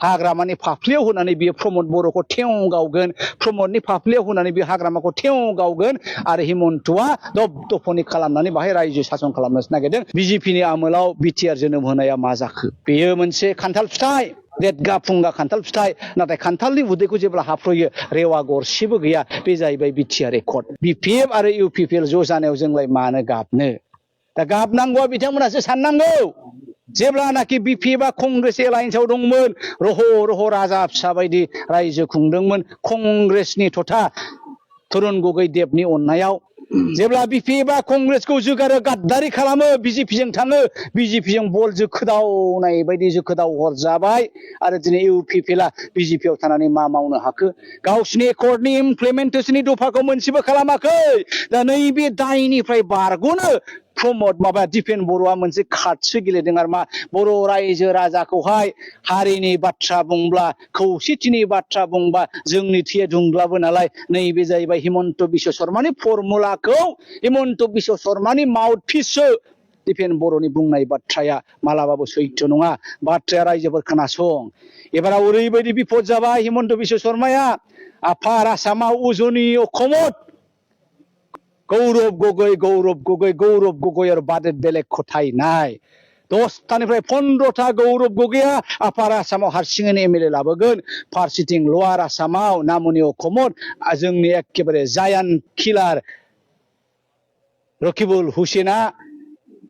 हाग्रामानि फाफ्लियाव होनानै बियो प्रमद बर'खौ थेव गावगोन प्रमदनि फाफ्लियाव होनानै बियो हाग्रामाखौ थेव गावगोन आरो हिमन्तआ दबदफनि खालामनानै बाहाय रायजो सासन खालामनोसो नागिरदों बिजेपिनि आमोलाव बिटिआर जोनोम होनाया मा जाखो बेयो मोनसे खान्थाल फिथाइ देदगा फुंगा खान्थाल फिथाइ नाथाय खान्थालनि उदैखौ जेब्ला हाफ्रयो रेवा गरसेबो गैया बे जाहैबाय बिटिआर रेकर्ड बिपिएफ आरो इउपिपिएल ज' जानायाव जोंलाय मानो गाबनो दा गाबनांगौआ बिथांमोनासो साननांगौ जेब्लानाखि बिपिएफआ कंग्रेस एलायन्सआव दंमोन रह रह राजा फिसा बायदि रायजो खुंदोंमोन कंग्रेसनि थथा तरुण गगৈ देबनि अननायाव जेब्ला बिपिएफआ कंग्रेसखौ जोगारो गाद्दारि खालामो बिजेपिजों थाङो बिजेपिजों बल जोखोदावनाय बायदि जोखोदाव हरजाबाय आरो दिनै इउपिपिएलआ बिजेपिआव थानानै मा मावनो हाखो गावसिनि एकर्डनि इमप्लिमेन्टेसननि दफाखौ मोनसेबो खालामाखै दा नैबे दायनिफ्राय बारग'नो प्रमद माबा दिपेन बर'आ मोनसे कार्डसो गेलेदों आरो मा बर' रायजो राजाखौहाय हारिनि बाथ्रा बुंब्ला खौसेथिनि बाथ्रा बुंबा जोंनि थैया दुंग्लाबो नालाय नैबे जाहैबाय हिमन्त बिश्व शर्मानि फर्मुलाखौ हिमन्त बिश्व शर्मानि माउथपिससो दिपेन बर'नि बुंनाय बाथ्राया मालाबाबो सैथो नङा बाथ्राया रायजोफोर खोनासं एबाराव ओरैबायदि बिपद जाबाय हिमन्त बिश्व शर्माया आफार आसामाव उजनि अखमत गौरव गगৈ और बादे बेलेग खथाय नाय 10टानिफ्राय 15टा गौरव गगैया आफार आसामाव हारसिङैनो एमएलए लाबोगोन फारसेथिं लवार आसामाव नामुनि अखमत जोंनि एखेबारे जायान किलार रकिबुल हुसेना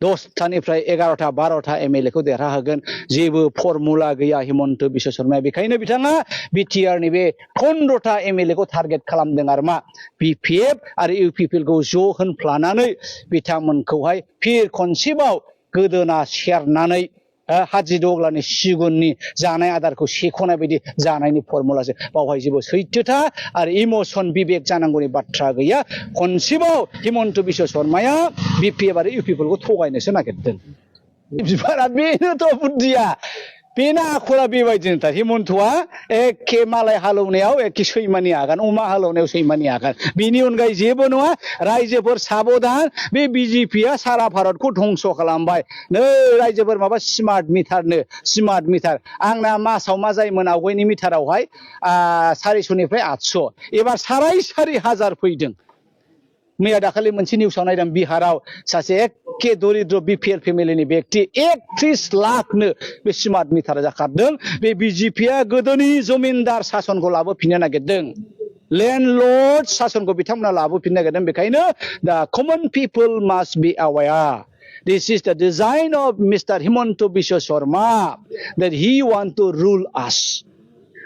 10टानिफ्राय 11टा 12टा एमएलए खौ देरहाहोगोन जेबो फर्मुला गैया हिमन्त बिश्व शर्माया बेखायनो बिथाङा बिटिआर नि बे 15टा एमएलए खौ टारगेट खालामदों आरो मा बिपिएफ आरो इउपिपिएल खौ ज' होनफ्लानानै बिथांमोनखौहाय फिर खनसेबाव गोदोना सेरनानै हाजि दग्लानि सिगुननि जानाय आदारखौ सेख'नाय बायदि जानायनि फर्मुलासो बावहाय जेबो सैथोथा आरो इमोसन बिबेक जानांगौनि बाथ्रा गैया खनसेबाव हिमन्त बिश्व शर्माया बिपिएफ आरो इउपिपिएल खौ थगायनोसो नागिरदों बिबारा बेनोथ' बुद्धिया बेना आखला बेबायदिनोथार हिमन्तआ एखे मालाय हालौनायाव एखे सैमानि आगान अमा हालौनायाव सैमानि आगान बेनि अनगायै जेबो नङा रायजोफोर साबधान बे बिजेपिआ सारा भारतखौ धंस खालामबाय नै रायजोफोर माबा स्मार्ट मिटार आंना मासाव मा जायोमोन आवगायनि मिटारावहाय 400निफ्राय 800 एबार 4,500 फैदों मैया दाखालि मोनसे निउसाव नायदों बिहाराव सासे एखे दरिद्र बिपिएल फेमिलिनि व्यक्ति 31 लाखनो बे स्मार्ट मिटार जाखारदों बे बिजेपिआ गोदोनि जमिनदार शासनखौ लाबोफिननो नागिरदों लैंडलर्ड शासनखौ बिथांमोना लाबोफिननो नागिरदों बेखायनो the common people must be aware This is the design of Mr. Himanta Biswa Sharma that he want to rule us.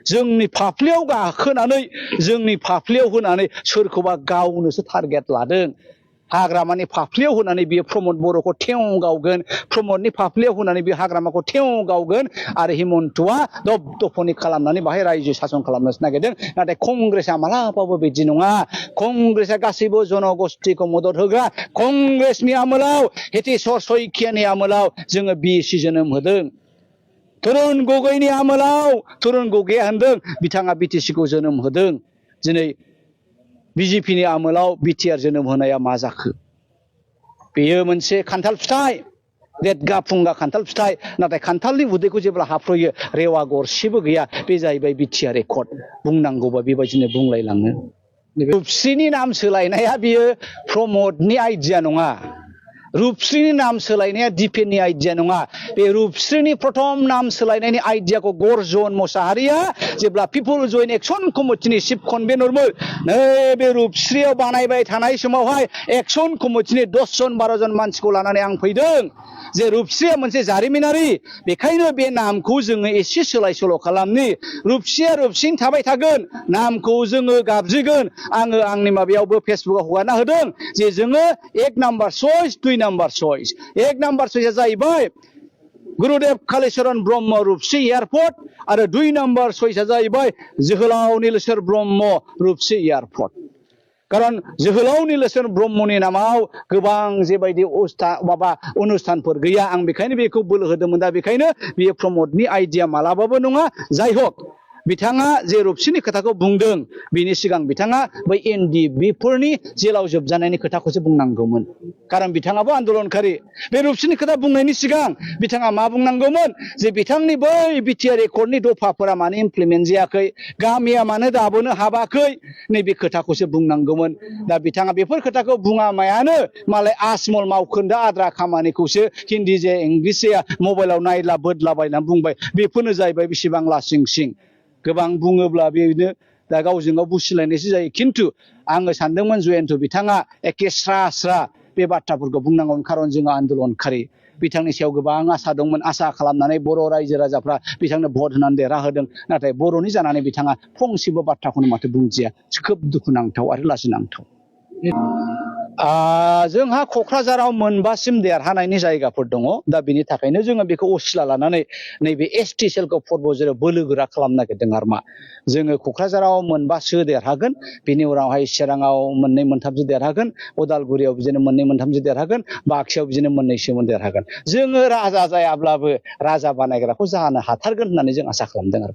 जोंनि फाफ्लियाव गाखोनानै जोंनि फाफ्लियाव होनानै सोरखौबा गावनोसो टारगेट लादों हाग्रामानि फाफ्लियाव होनानै बियो प्रमद बर'खौ थेव गावगोन प्रमदनि फाफ्लियाव होनानै बियो हाग्रामाखौ थेव गावगोन आरो हिमन्तआ दबदफनि खालामनानै बाहाय रायजो सासन खालामनोसो नागिरदों नाथाय कंग्रेसआ मालाबाबो बिदि नङा कंग्रेसआ गासैबो जनगोष्ठीखौ मदद होग्रा कंग्रेसनि आमोलाव हेतेश्वर शइकियानि आमोलाव जोङो बिएसि जोनोम होदों तरुण गगैनि आमोलाव तरुण गगैया होनदों बिथाङा बिटिसि खौ जोनोम होदों दिनै बिजेपिनि आमोलाव बिटिआर जोनोम होनाया मा जाखो बेयो मोनसे खान्थाल फिथाइ देदगा फुंगा खान्थाल फिथाइ नाथाय खान्थालनि उदैखौ जेब्ला हाफ्रयो रेवा गरसेबो गैया बे जाहैबाय बिटिआर रेकर्ड बुंनांगौबा बेबायदिनो बुंलायलाङो रुपस्रिनि नाम सोलायनाया बियो प्रमदनि आइडिया नङा रूपश्रीनि नाम सोलायनाया दिपेननि आइडिया नङा बे रूपश्रीनि प्रथम नाम सोलायनायनि आइडियाखौ गर्जन मोसाहारिया जेब्ला पिपल जयेन्ट एक्शन कमिटिनि चिफ कनभेनरमोन नैबे रूपश्रीयाव बानायबाय थानाय समावहाय एक्शन कमिटिनि 10 जन 12 जन मानसिखौ लानानै आं फैदों जे रूपश्रीया मोनसे जारिमिनारि बेखायनो बे नामखौ जोङो एसे सोलाय सोल' खालामनि रूपश्रीया रूपश्रीनि थाबाय थागोन नामखौ जोङो गाबज्रिगोन आङो आंनि माबायावबो फेसबुकाव हगारना होदों जे जोङो 1 नाम्बार चइस 2 नाम्बार चइस 1 नाम्बार चइसआ जाहैबाय गुरुदेव कालीचरण ब्रह्म रूपश्री एयारपोर्ट आरो 2 नाम्बार चइसआ जाहैबाय जोहोलाव नीलेश्वर ब्रह्म रूपश्री एयारपोर्ट कारण जोहोलाव नीलेश्वर ब्रह्मनि नामाव गोबां जेबायदि अनुष्ठानफोर गैया आं बेखायनो बेखौ बोलो होदोंमोन दा बेखायनो बेयो प्रमदनि आइडिया मालाबाबो नङा जाय हक बिथाङा जे रुपसिनि खोथाखौ बुंदों बिनि सिगां बिथाङा बै एनडिबिफोरनि जेलाव जोबजानायनि खोथाखौसो बुंनांगौमोन खारन बिथाङाबो आन्दोलनकारि बे रुपसिनि खोथा बुंनायनि सिगां बिथाङा मा बुंनांगौमोन जे बिथांनि बै बिटिआर एकर्डनि दफाफोरा मानो इमप्लिमेन्ट जायाखै गामिया मानो दाबोनो हाबाखै नैबे खोथाखौसो बुंनांगौमोन दा बिथाङा बेफोर खोथाखौ बुङामायानो मालाय आसमल मावखोन्दा आद्रा खामानिखौसो हिन्दी जे इंलिस जाया मबाइलाव नायला बोदलाबायना बुंबाय बेफोरनो जाहैबाय बेसेबां लासिं सिं गोबां बुङोब्ला बेनो दा गावजों गाव बुसिलायनायसो जायो खिन्थु आङो सानदोंमोन जयन्त बिथाङा एखे स्रा स्रा बे बाथ्राफोरखौ बुंनांगौमोन खारन जोङो आन्दोलनकारि बिथांनि सायाव गोबां आसा दंमोन आसा खालामनानै बर' रायजो राजाफ्रा बिथांनो भट होनानै देरहाहोदों नाथाय बर'नि जानानै बिथाङा फंसेबो बाथ्राखौनो माथो बुंदिया खोब दुखुनांथाव आरो लाजिनांथाव जोंहा क'क्राझाराव मोनबासिम देरहानायनि जायगाफोर दङ दा बिनि थाखायनो जोङो बेखौ असिला लानानै नैबे एसटि सेलखौ फर्बजेराव बोलो गोरा खालामनो नागिरदों आरो मा जोङो क'क्राझाराव मोनबासो देरहागोन बिनि उनावहाय चिराङाव मोननै मोनथामसो देरहागोन उदालगुरियाव बिदिनो मोननै मोनथामसो देरहागोन बाक्सायाव बिदिनो मोननैसो देरहागोन जोङो राजा जायाब्लाबो राजा बानायग्राखौ जानो हाथारगोन होननानै जों आसा खालामदों आरो